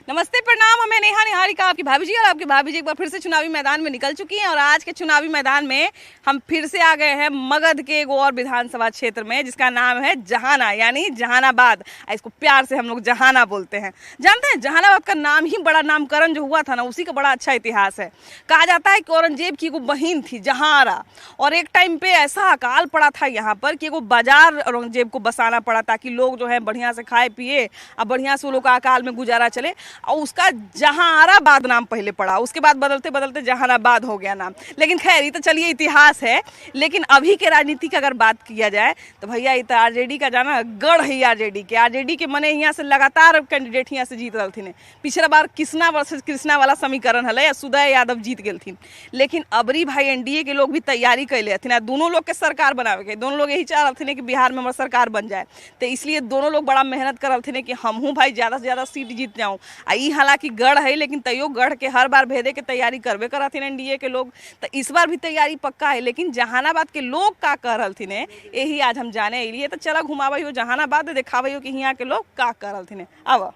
नमस्ते प्रणाम, हमें नेहा निहारिका आपकी भाभी जी और आपकी भाभी जी एक बार फिर से चुनावी मैदान में निकल चुकी हैं। और आज के चुनावी मैदान में हम फिर से आ गए हैं मगध के एक और विधानसभा क्षेत्र में जिसका नाम है जहाना यानी जहानाबाद। इसको प्यार से हम लोग जहाना बोलते हैं। जानते हैं जहानाबाद का नाम ही बड़ा नामकरण जो हुआ था ना, उसी का बड़ा अच्छा इतिहास है। कहा जाता है कि औरंगजेब की एक बहन थी जहारा, और एक टाइम पे ऐसा अकाल पड़ा था यहाँ पर कि एक बाजार औरंगजेब को बसाना पड़ा ताकि लोग जो है बढ़िया से खाए पिए और बढ़िया से वो लोग का अकाल में गुजारा चले। और उसका जहानाबाद नाम पहले पड़ा, उसके बाद बदलते बदलते जहानाबाद हो गया नाम। लेकिन खैर ये तो चलिए इतिहास है। लेकिन अभी के राजनीति की अगर बात किया जाए तो भैया ये तो आरजेडी का जाना गढ़ है। आरजेडी के मने यहाँ से लगातार कैंडिडेट यहाँ से जीत रहे थे। पिछला बार कृष्णा वर्सेस कृष्णा वाला समीकरण है, सुदय यादव जीत गए थी। लेकिन अबरी भाई एनडीए के लोग भी तैयारी कैले थे, दोनों लोग के सरकार बनावे के। दोनों लोग यही चाह रहे थे कि बिहार में हमारा सरकार बन जाए, तो इसलिए दोनों लोग बड़ा मेहनत कर रहे थे कि हमहू भाई ज़्यादा से ज़्यादा सीट जीत जाऊँ। ई हालांकि गढ़ है, लेकिन तैयो गढ़ के हर बार भेदे के तैयारी करबे करत एनडीए के लोग, तो इस बार भी तैयारी पक्का है। लेकिन जहानाबाद के लोग का कर रहे थे यही आज हम जाने लिए। तो चला घुमावे हो जहानाबाद, दिखावे हो कि यहाँ के लोग का कर रहे थे। अब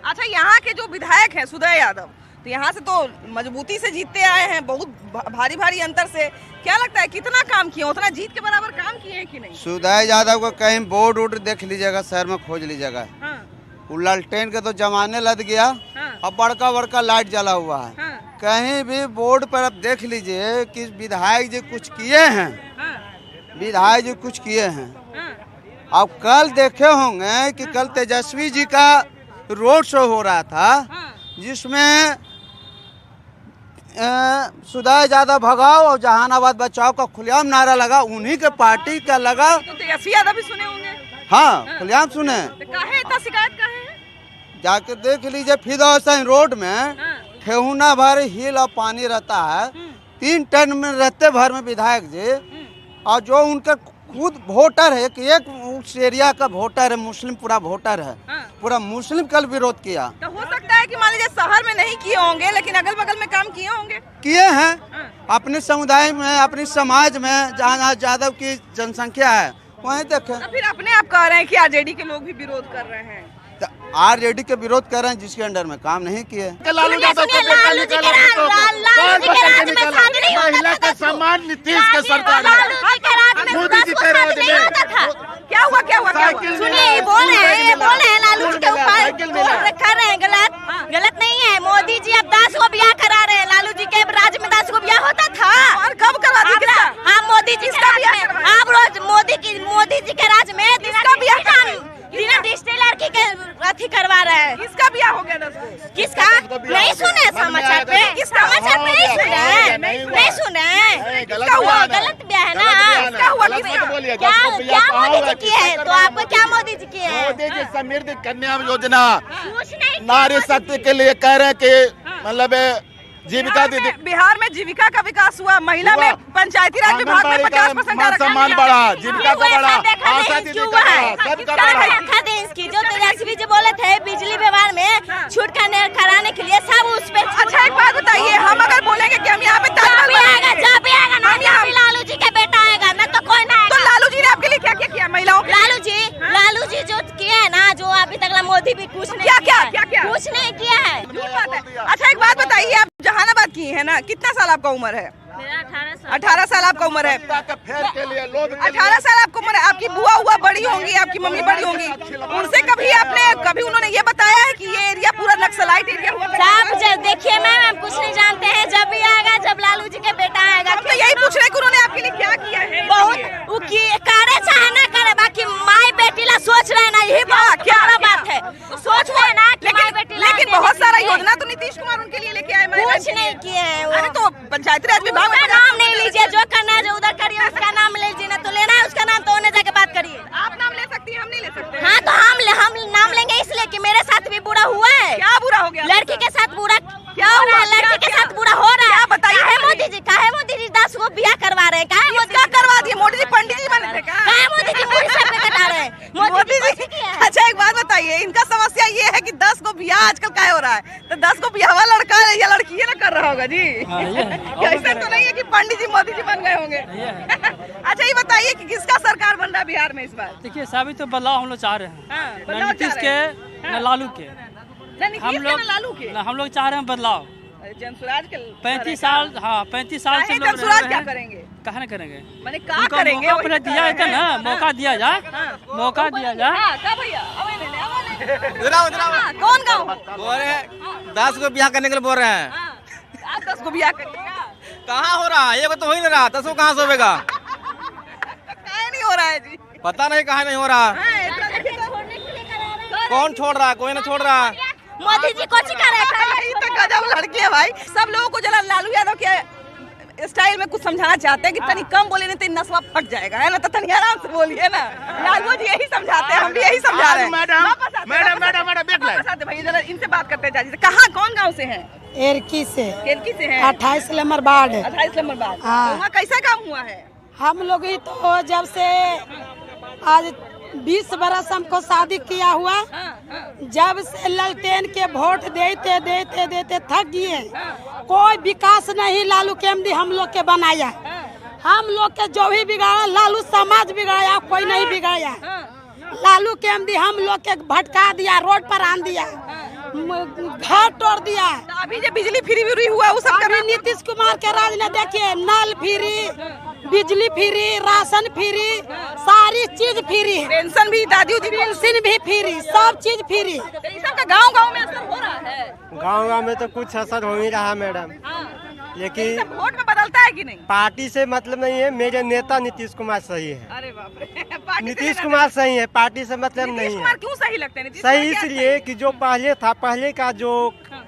अच्छा, यहाँ के जो विधायक हैं सुदय यादव, तो यहाँ से तो मजबूती से जीतते आए हैं, बहुत भारी भारी अंतर से। क्या लगता है कितना काम किए, उतना जीत के बराबर काम किए हैं कि नहीं? सुदय यादव को कहीं बोर्ड वोर्ड देख लीजिएगा, शहर में खोज लीजिएगा। हाँ। वो लालटेन के तो जमाने लग गया। हाँ। अब बड़का बड़का लाइट जला हुआ है। हाँ। कहीं भी बोर्ड पर अब देख लीजिए कि विधायक जी कुछ किए हैं। हाँ। विधायक जी कुछ किए हैं। हाँ। अब कल देखे होंगे कि कल तेजस्वी जी का रोड शो हो रहा था, जिसमें सुदय यादव भगाओ और जहानाबाद बचाओ का खुलेआम नारा लगा। उन्हीं के पार्टी का लगा। तो तेजस्वी यादव भी सुने होंगे। हाँ, खुलेआम सुने। तो काहे इतना शिकायत काहे है? जाके देख लीजिए फिदा हुसैन रोड में ठेहुना भर हिल और पानी रहता है। 3 टन में रहते भर में विधायक जी, और जो उनके खुद वोटर है कि एक उस एरिया का वोटर है, मुस्लिम पूरा वोटर है, पूरा मुस्लिम कल विरोध किया। तो हो सकता है कि मान लीजिए शहर में नहीं किए होंगे, लेकिन अगल बगल में काम किए होंगे। किए हैं अपने समुदाय में, अपने समाज में जहाँ यादव की जनसंख्या है वहीं देखे। तो फिर अपने आप कह रहे हैं कि आरजेडी के लोग भी विरोध कर रहे हैं। आरजेडी के विरोध कर रहे हैं जिसके अंडर में काम नहीं किए। लालू यादव को बेटा निकाला, महिला का सम्मान नीतीश के सरकार मोदी जी के राज में। क्या हुआ सुनिए, बोल रहे हैं लालू जी के ऊपर कर रहे हैं, गलत नहीं है। मोदी जी अब 10 को ब्याह करा रहे हैं। लालू जी के राज में 10 को ब्याह होता था। और कब करवा दी? हाँ, मोदी जी का ब्याह। आप रोज मोदी जी के राज में किसका ब्याह? बिना रिश्ते लड़की के अथी करवा रहे हैं। किसका ब्याह हो गया 10 को? किसका नहीं सुने समाचार पे? समाचार पे नहीं सुने? नहीं सुने? किसका हुआ? गलत ब्याह है ना? किसका हुआ? क्या मोदी जी की है? तो आपको क्या मोदी जी की है? मोदी जी समृद्धि कन्या योजना कुछ नहीं, नारी शक्ति के लिए कह रहे हैं कि मतलब जीविका दीदी बिहार में जीविका का विकास हुआ। महिला में पंचायती राज विभाग में 50% आरक्षण सम्मान बढ़ा, जीविका का बढ़ा, आशा दीदी का बढ़ा, सबका बढ़ा। इसकी जो तेजस्वी जी बोले थे बिजली व्यवहार में छूट कराने के लिए सब उस पे। अच्छा, एक बात बताइए, हम अगर बोलेंगे कि हम यहाँ पे जब भी आएगा ना लालू जी का बेटा आएगा ना, तो कोई ना। तो लालू जी ने आपके लिए क्या क्या किया महिलाओं के? लालू जी जो किए है ना, जो अभी तक मोदी भी कुछ नहीं क्या कुछ नहीं किया है। अच्छा, एक बात बताइए, आप जहानाबाद की है ना, कितना साल आपका उम्र है? मेरा 18 साल आपका उम्र है। 18 साल आपको उम्र है। आपकी बुआ हुआ बड़ी होंगी, आपकी मम्मी बड़ी होंगी। उनसे कभी उन्होंने ये बताया है कि ये एरिया पूरा नक्सलाइट एरिया हुआ? सब देखिए मैम, हम कुछ नहीं जानते हैं। जब भी आएगा, जब लालू जी के बेटा आएगा। तो यही पूछ रहे कि उन्होंने आपके लिए क्या किया है? बहुत करे चाहे ना करे, बाकी माई बेटी ला सोच रहे ना, यही क्या बात है। सोच रहे ना कि माई बेटी ला। लेकिन बहुत सारा योजना तो नीतीश कुमार उनके लिए लेके आए। कुछ नहीं किए हैं। अरे तो पंचायती राज विभाग में नाम नहीं लीजिए, जो करना है जो उधर करिए, उसका नाम लीजिए ना। तो लेना है उसका नाम तो उन्हें जाके बात करिए। आप नाम ले सकती हैं, हम नहीं ले सकते। हाँ, तो हम नाम लेंगे इसलिए कि मेरे साथ भी बुरा हुआ है। क्या बुरा हो गया? लड़की के साथ बुरा क्या हुआ? लड़की के साथ बुरा हो रहा है। बताइए। मोदी जी 10 को ब्याह करवा रहे हैं। क्या करवा दिए? मोदी जी पंडित जी बने थे? मोदी जी मुझे सर पे कटा रहे हैं। मोदी जी। अच्छा, एक बात बताइए, इनका समस्या ये है कि 10 को ब्याह आजकल क्या हो रहा है, तो 10 को ब्याह वाला लड़का या लड़की ये ना कर रहा होगा जी। ऐसा तो नहीं है कि पंडित जी मोदी जी बन गए होंगे। अच्छा, ये बताइए कि किसका सरकार बन रहा है बिहार में इस बार? देखिए, सभी तो बदलाव हम लोग चाह रहे हैं, हाँ, न नीतीश के न लालू के। नीतीश के ना लालू के? हम लोग चाह रहे हैं बदलाव। जनसुराज के 35 साल, हाँ 35 साल से लोग जनसुराज क्या करेंगे? कहा ना करेंगे, मैंने कहा करेंगे, मौका दिया जाता ना, मौका दिया जाए, मौका दिया जाए। कौन गाँव? बोल रहे हैं 10 को ब्याह करने के लिए बोल रहे हैं। आप 10 को ब्याह करिएगा? कहाँ हो रहा है, ये तो हो ही नहीं रहा, 10 को कहाँ से होगा? काहे नहीं हो रहा है जी? पता नहीं कहाँ नहीं हो रहा। कौन छोड़ रहा है? कोई नहीं छोड़ रहा। मोदी जी को ये तो गजब लड़के है भाई। सब लोगों को जरा लालू यादव के स्टाइल में कुछ समझाना चाहते हैं कि तनी कम बोले नहीं तो नस्वा फट जाएगा, है ना, तो तनी आराम से बोलिए ना। लालू जी यही समझाते हैं, हम भी यही समझा रहे हैं। मैडम भैया जरा इनसे बात करते हैं चाची से। कहाँ, कौन गाँव से हैं? एरकी से। केलकी से हैं? 28 नंबर वार्ड। 28 नंबर बाद। हाँ। वहाँ कैसा काम हुआ है? हम लोग ही तो जब से आज 20 बरस हमको शादी किया हुआ, जब से ललटेन के वोट देते देते देते थक गए। कोई विकास नहीं लालू के एमडी हम लोग के बनाया। हम लोग के जो भी बिगाड़ा लालू समाज बिगाड़ा, कोई नहीं बिगाड़ा। लालू के एमडी हम लोग के भटका दिया, रोड पर आन दिया, घर तोड़ दिया। तो अभी जो बिजली फ्री हुआ वो सब कभी नीतीश कुमार के राज ने देखिए, नल फ्री, बिजली फ्री, राशन फ्री, सारी चीज फ्री, पेंशन भी, दादी पेंशन भी फ्री, सब चीज फ्री। सबका गाँव में असर हो रहा है। गाँव में तो कुछ असर हो ही रहा मैडम, लेकिन वोट में बदलता है कि नहीं? पार्टी से मतलब नहीं है। मेरे नेता नीतीश कुमार सही है। अरे बाप रे, पार्टी नीतीश कुमार सही है, पार्टी से मतलब नीतीश नहीं कुमार है। क्यों सही लगते हैं? नीतीश सही कुमार क्या इसलिए कि जो पहले था, पहले का जो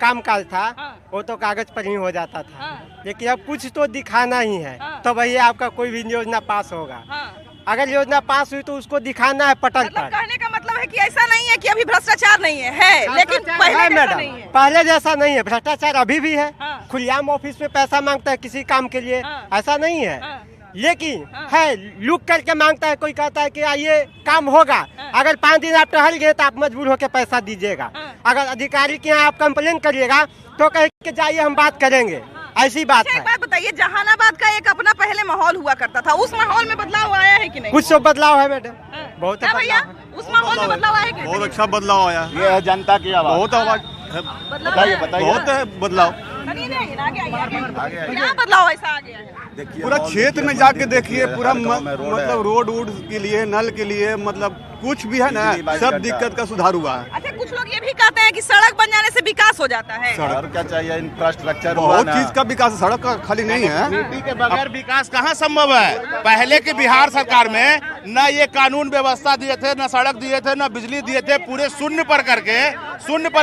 कामकाज था हाँ। वो तो कागज पर ही हो जाता था, हाँ। लेकिन अब कुछ तो दिखाना ही है, हाँ। तो वही आपका कोई भी योजना पास होगा। हाँ। अगर योजना पास हुई तो उसको दिखाना है पटल मतलब पर। कहने का मतलब है कि ऐसा नहीं है कि अभी भ्रष्टाचार नहीं है, लेकिन पहले है जैसा मैडम, नहीं है। पहले जैसा नहीं है। भ्रष्टाचार अभी भी है, हाँ। खुलेआम ऑफिस में पैसा मांगता है किसी काम के लिए, हाँ। ऐसा नहीं है। हाँ। लेकिन हाँ। है लुक करके मांगता है। कोई कहता है कि ये काम होगा, हाँ। अगर 5 दिन आप टहल गए तो आप मजबूर होकर पैसा दीजिएगा। हाँ। अगर अधिकारी के यहाँ आप कंप्लेन करिएगा तो कह के जाइए हम बात करेंगे, ऐसी बात अच्छा, है। एक बात बताइए, जहानाबाद का एक अपना पहले माहौल हुआ करता था, उस माहौल में बदलाव आया है कि नहीं? कुछ तो बदलाव है मैडम, हाँ। बहुत क्या भैया, बदलाव है। उस माहौल में बदलाव आया कि नहीं? बहुत अच्छा बदलाव आया। ये है जनता की आवाज। बहुत आवाज, बताइए बताइए। बहुत है बदलाव। क्या बदलाव ऐसा आ गया है? पूरा क्षेत्र में जाके देखिए, पूरा मतलब रोड वोड के लिए, नल के लिए, मतलब कुछ भी है ना, सब दिक्कत का सुधार हुआ है। अच्छा, कुछ लोग ये भी कहते हैं कि सड़क बन जाने से विकास हो जाता है। और क्या चाहिए, इंफ्रास्ट्रक्चर बहुत चीज का विकास, सड़क का खाली नहीं है। नीति के बगैर विकास कहाँ संभव है? पहले की बिहार सरकार में न ये कानून व्यवस्था दिए थे, न सड़क दिए थे, न बिजली दिए थे, पूरे शून्य पर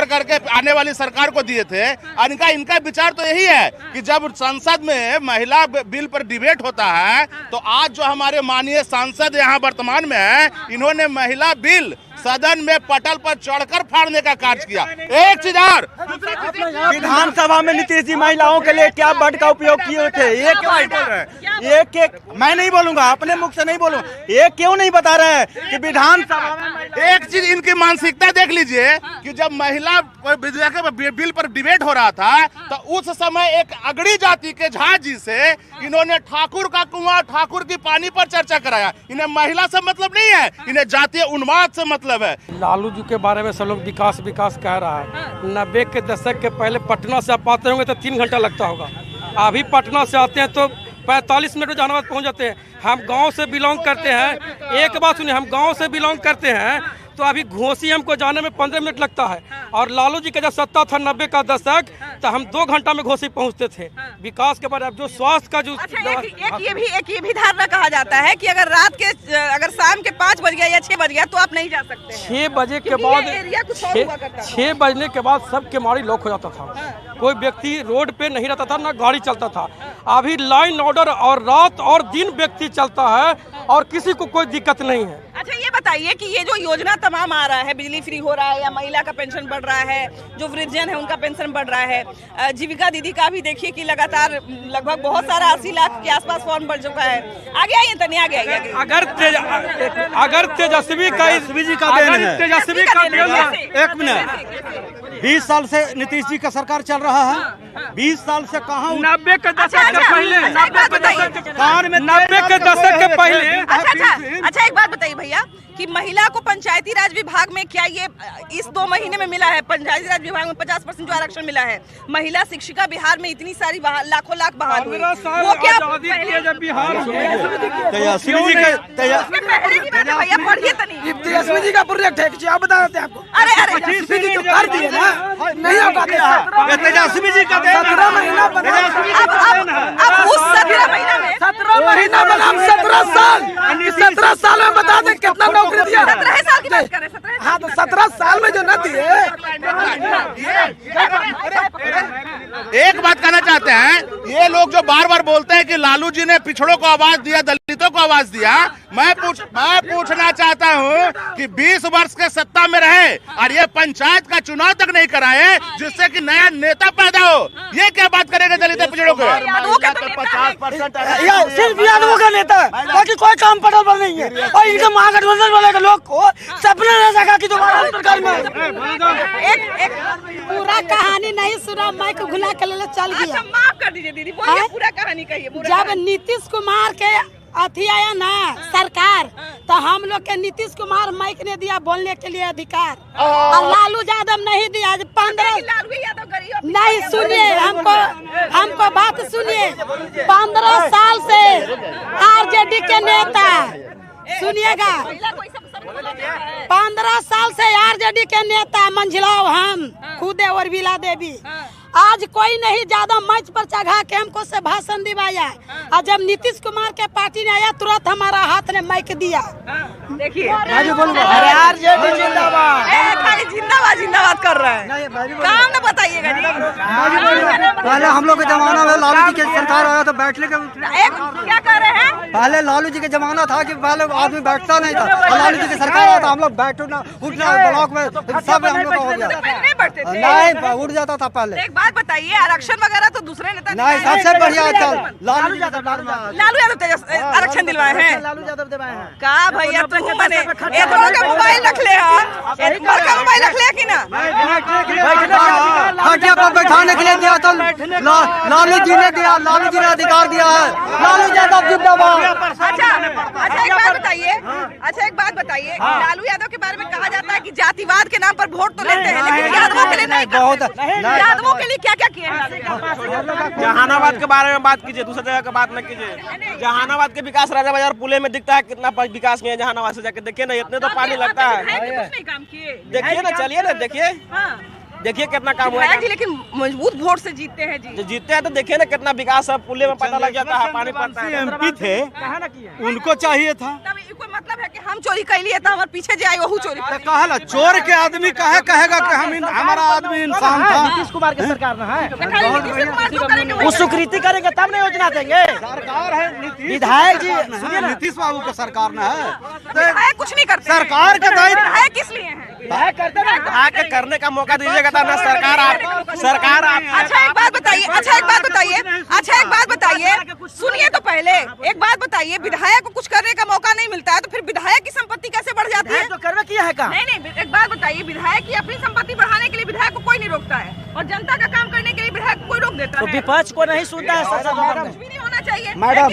करके आने वाली सरकार को दिए थे। और इनका विचार तो यही है कि जब संसद में महिला बिल पर डिबेट होता है, तो आज जो हमारे माननीय सांसद यहाँ वर्तमान में है, इन्होंने महिला बिल सदन में पटल पर चढ़कर फाड़ने का कार्य किया। एक चीज और, विधानसभा में नीतीश जी महिलाओं के लिए क्या बट का उपयोग किए थे, ये क्यों नहीं बोल रहे हैं? एक मैं नहीं बोलूंगा, अपने मुख से नहीं बोलूंगा, ये क्यों नहीं बता रहे हैं कि विधानसभा में? एक चीज इनकी मानसिकता देख लीजिए कि जब महिला बिल पर डिबेट हो रहा था, तो उस समय एक अगड़ी जाति के झा जी से इन्होंने ठाकुर का कुआं, ठाकुर की पानी पर चर्चा कराया। इन्हें महिला से मतलब नहीं है, इन्हें जातीय उन्माद से मतलब है। लालू जी के बारे में सब लोग विकास विकास कह रहा है। 90 के दशक के पहले पटना से आप आते होंगे तो 3 घंटा लगता होगा, अभी पटना से आते हैं तो 45 मिनट में जहानाबाद पहुंच जाते हैं। हम गांव से बिलोंग करते हैं, एक बात सुनिए, हम गांव से बिलोंग करते हैं तो अभी घोसी हमको जाने में 15 मिनट लगता है, और लालू जी का जब सत्ता था 90 का दशक, तो हम 2 घंटा में घोसी पहुंचते थे। विकास के बाद अब जो स्वास्थ्य का जो एक ये भी धारणा कहा जाता है कि अगर अगर शाम के 5 बज गया या 6 बज गया तो आप नहीं जा सकते। 6 बजे के बाद, 6 बजने के बाद सब केमाड़ी लॉक हो जाता था, कोई व्यक्ति रोड पे नहीं रहता था, ना गाड़ी चलता था। अभी लाइन ऑर्डर और रात और दिन व्यक्ति चलता है और किसी को कोई दिक्कत नहीं है। अच्छा, ये बताइए कि ये जो योजना तमाम आ रहा है, बिजली फ्री हो रहा है या महिला का पेंशन बढ़ रहा है, जो वृद्धजन है उनका पेंशन बढ़ रहा है, जीविका दीदी का भी देखिए कि लगातार लगभग बहुत सारा 80 लाख के आसपास फॉर्म बढ़ चुका है। आगे आइए तनी, आगे आइए। अगर तेजस्वी का देन है, तेजस्वी का एक मिनट, 20 साल से नीतीश जी का सरकार चल रहा है। 20 साल से कहाँ 90 के दशक के पहले, 90 के दशक के पहले। अच्छा एक बात बताइए भैया कि महिला को पंचायती राज विभाग में क्या ये इस 2 महीने में मिला है? पंचायती राज विभाग में 50% जो आरक्षण मिला है, महिला शिक्षिका बिहार में इतनी सारी लाखों लाख बहाल हुई, वो क्या जब बिहार तेजस्वी जी के पहले की बात है भैया, पढ़िए तो नहीं। तेजस्वी जी का प्रोजेक्ट है कि आप बता देते हैं आपको। अरे अरे तेजस्वी जी तो कर दिए ना, नहीं होगा तेजस्वी जी का 17 महीना बना, अब उस 17 महीना में 17 महीना बना, 17 साल, 17 साल में बता दें कितना नौकरी दिया। 17 साल की बात कर रहे हैं, 17 हाँ तो 17 साल में जो न दिए। एक बात कहना चाहते हैं, ये लोग जो बार बार बोलते हैं कि लालू जी ने पिछड़ों को आवाज दिया, दलितों को आवाज दिया, मैं पूछना चाहता हूँ कि 20 वर्ष के सत्ता में रहे और ये पंचायत का चुनाव तक नहीं कराए जिससे कि नया नेता पैदा हो, ये क्या बात करेगा दलितों पिछड़ों को? 50% सिर्फ यादवों का नेता है, बाकी कोई काम पटल पर नहीं है। और इनके महागठबंधन वाले लोग को सपना नहीं देखा कि दोबारा सरकार में एक पूरा कहानी नहीं सुना, मैं को घुला के ले चल गया। अच्छा माफ कर दीजिए दीदी, बोलिए पूरा कहानी कहिए। जब नीतीश कुमार के अथी आया ना सरकार, तो हम लोग के नीतीश कुमार माइक ने दिया बोलने के लिए अधिकार, और लालू यादव नहीं दिया। 15 लालू यादव गरीब नहीं, सुनिए हमको बात सुनिए। 15 साल से आरजेडी के नेता, सुनिएगा, 15 साल से आरजेडी के नेता मंझिलाओ हम खुदे और विला देवी, आज कोई नहीं ज्यादा मंच पर चढ़ा के हमको से भाषण दिवाया, और जब नीतीश कुमार के पार्टी ने आया तुरंत हमारा हाथ ने माइक दिया। देखिए आरजेडी जिंदाबाद, खाली जिंदाबाद जिंदाबाद कर रहा है, काम न बताइएगा जी। पहले हम लोग के जमाना में लालू जी की सरकार आया तो बैठने का क्या कर रहे हैं? पहले लालू जी के जमाना था कि पहले आदमी बैठता नहीं था, और लालू जी की सरकार आया तो हम लोग बैठना उठना ब्लॉक में सब हम लोग का हो गया। नहीं बैठते थे, नहीं उठ जाता था पहले। एक बात बताइए, आरक्षण वगैरह तो दूसरे नेता नहीं, सबसे बढ़िया लालू यादव आरक्षण दिलवाए हैं, लालू यादव दिलवाए हैं। का भैया तू बने मोबाइल रख ले, मोबाइल रख ले कि ना? खटिया पर बैठाने के लिए दिया तो लालू जी ने दिया, लालू जी ने अधिकार दिया है, लालू यादव जिंदाबाद। अच्छा एक बात बताइए, लालू यादव के बारे में कहा जाता है कि जातिवाद के नाम पर वोट तो लेते हैं, लेकिन यादवों के लिए नहीं करते। यादवों के लिए क्या क्या किए हैं? जहानाबाद के बारे में बात कीजिए, दूसरी जगह की बात न कीजिए। जहानाबाद के विकास राजा बाजार पुले में दिखता है कितना विकास किया जहानाबाद से, जाके देखिए ना, इतने तो पानी लगता है। देखिए ना, चलिए ना, देखिए कितना काम हुआ है जी, लेकिन मजबूत वोट से जीतते हैं जी। जीतते हैं तो देखिए ना कितना विकास है, पुले में पता लग जाता है, पानी पड़ता है। एमपी थे, उनको चाहिए था, कोई मतलब है कि हम चोरी कर लिए तो हमारे पीछे जाए वही चोरी कहला चोर के आदमी कहेगा कि हमारा आदमी इंसान था। नीतीश कुमार की सरकार ना है, है। वो स्वीकृति करेंगे तब नहीं योजना देंगे। सरकार है विधायक जी, नीतीश बाबू का सरकार न है, कुछ नहीं करते, सरकार का दायित्व है किस लिए है? आके करने का मौका दीजिएगा तब ना सरकार आप। अच्छा एक बात बताइए, सुनिए तो पहले एक बात बताइए, विधायक को कुछ करने का मौका नहीं मिलता है तो फिर विधायक की संपत्ति कैसे बढ़ जाती है? तो करवे किया है काम। नहीं, एक बात बताइए, विधायक की अपनी संपत्ति बढ़ाने के लिए विधायक को कोई नहीं रोकता है, और जनता का काम करने के लिए विधायक को कोई रोक देता तो है। विपक्ष को नहीं सुनता है, कुछ भी नहीं होना चाहिए मैडम।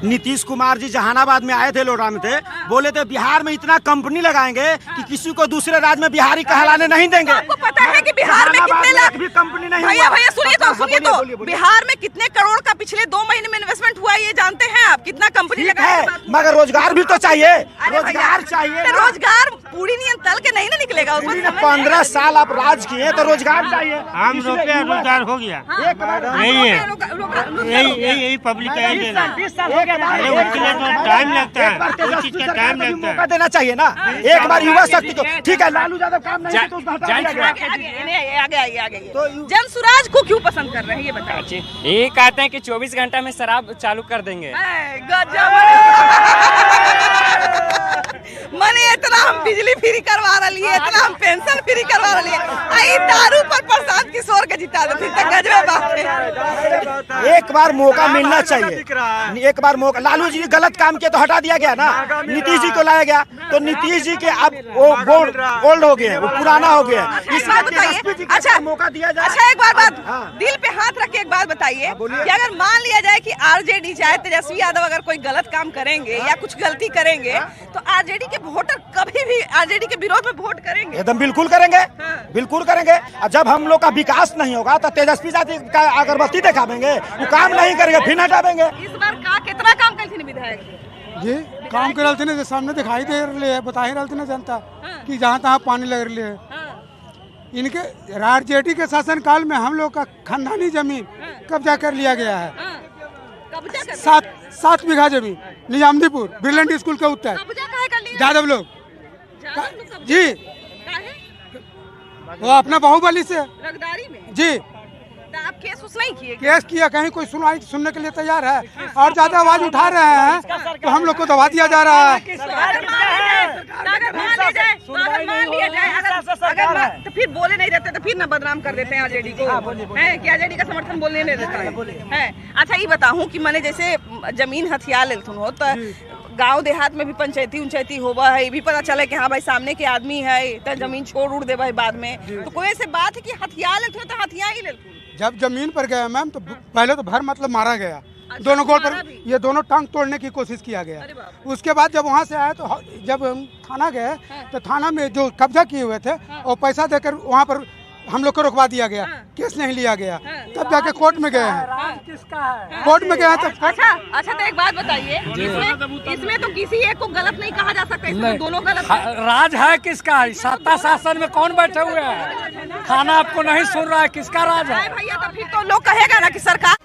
नीतीश कुमार जी जहानाबाद में आए थे, लोढ़ा में थे, बोले थे बिहार में इतना कंपनी लगाएंगे कि किसी को दूसरे राज्य में बिहारी कहलाने नहीं देंगे। आपको पता है कि बिहार में कितने लाख भी कंपनी नहीं, भैया सुनिए तो बिहार में कितने करोड़ का पिछले 2 महीने में इन्वेस्टमेंट हुआ है, ये जानते हैं आप? कितना कंपनी लगा है, मगर रोजगार भी तो चाहिए, रोजगार चाहिए। रोजगार पूरी नहीं तल के नहीं ना निकलेगा उसमें। 15 साल आप राज किए तो रोजगार चाहिए। हम रोके रोजगार हो गया, नहीं है, यही पब्लिक का उसके लिए तो टाइम लगता है, उस चीज का टाइम लगता है। मौका देना चाहिए ना, एक बार युवा शक्ति को। ठीक है, लालू यादव काम नहीं तो उसको हटा दिया गया। आगे जन सुराज को क्यों पसंद कर रहे हैं ये बताइए? ये कहते हैं कि 24 घंटा में शराब चालू कर देंगे। गजब। मने इतना हम बिजली फ्री करवा रही है, इतना हम पेंशन फ्री करवा रही है, आई दारू पर प्रशांत किशोर के जिता देती तो गजबे बात है। एक बार मौका मिलना चाहिए, एक बार मौका। लालू जी गलत काम किया तो हटा दिया गया ना, नीतीश जी को लाया गया तो नीतीश जी के अब वो ओल्ड हो गए हैं, वो पुराना हो गया है। इस बात बताइए, अच्छा मौका दिया जाए। अच्छा एक बात दिल पे हाथ रख के एक बात बताइए कि अगर मान लिया जाए कि आरजेडी चाहे तेजस्वी यादव अगर कोई गलत काम करेंगे या कुछ गलती करेंगे तो आरजेडी के वोटर कभी भी आरजेडी के विरोध में वोट करेंगे? एकदम बिल्कुल करेंगे, बिल्कुल करेंगे। और जब हम लोग का विकास नहीं होगा तो तेजस्वी जाति का अगरबत्ती दिखावेंगे, वो काम नहीं करेंगे फिर हटावेंगे। इस बार का कितना काम करते विधायक जी? काम कर रहे थे सामने दिखाई दे रहे है, बता ही रहे थे जनता कि जहाँ तहाँ पानी लग रही है। इनके आरजेडी के शासन काल में हम लोग का खानदानी जमीन कब्जा कर लिया गया है। 7 बीघा जमीन निजामदीपुर ब्रिलियंट स्कूल के उत्तर यादव लोग जी, वो अपना बाहुबली से जी तो आप केस उस नहीं किए? केस किया, कहीं कोई सुनने के लिए तैयार है और ज्यादा आवाज उठा रहे हैं तो हम लोग को दबा दिया जा रहा है। तो फिर बोले नहीं रहते तो फिर ना बदनाम कर देते हैं आरजेडी को, है कि आरजेडी का समर्थन बोलने नहीं देता है। अच्छा ये बताऊं कि मैंने जैसे जमीन हथिया लेथुन हो तो गांव देहात में भी पंचायती उंचायती होवा है, ये भी पता चले कि हाँ भाई सामने के आदमी है तो जमीन छोड़ उड़ दे भाई बाद में, तो कोई ऐसे बात है कि हथिया लेथुन तो हथिया ही लेथुन? जब जमीन पर गया मैम तो पहले तो भर मतलब मारा गया। अच्छा, दोनों गोल पर ये दोनों टांग तोड़ने की कोशिश किया गया। उसके बाद जब वहाँ से आए तो जब हम थाना गए तो थाना में जो कब्जा किए हुए थे और पैसा देकर वहाँ पर हम लोग को रोकवा दिया गया, केस नहीं लिया गया। तब जाके कोर्ट में गए हैं, कोर्ट में गए हैं तो अच्छा तो एक बात बताइए, इसमें तो किसी एक को गलत नहीं कहा जा सकता, इसमें दोनों गलत है। राज है किसका? सत्ता शासन में कौन बैठे हुए हैं? खाना आपको नहीं सुन रहा है, किसका राज है? भैया तो फिर तो लोग कहेगा ना कि सरकार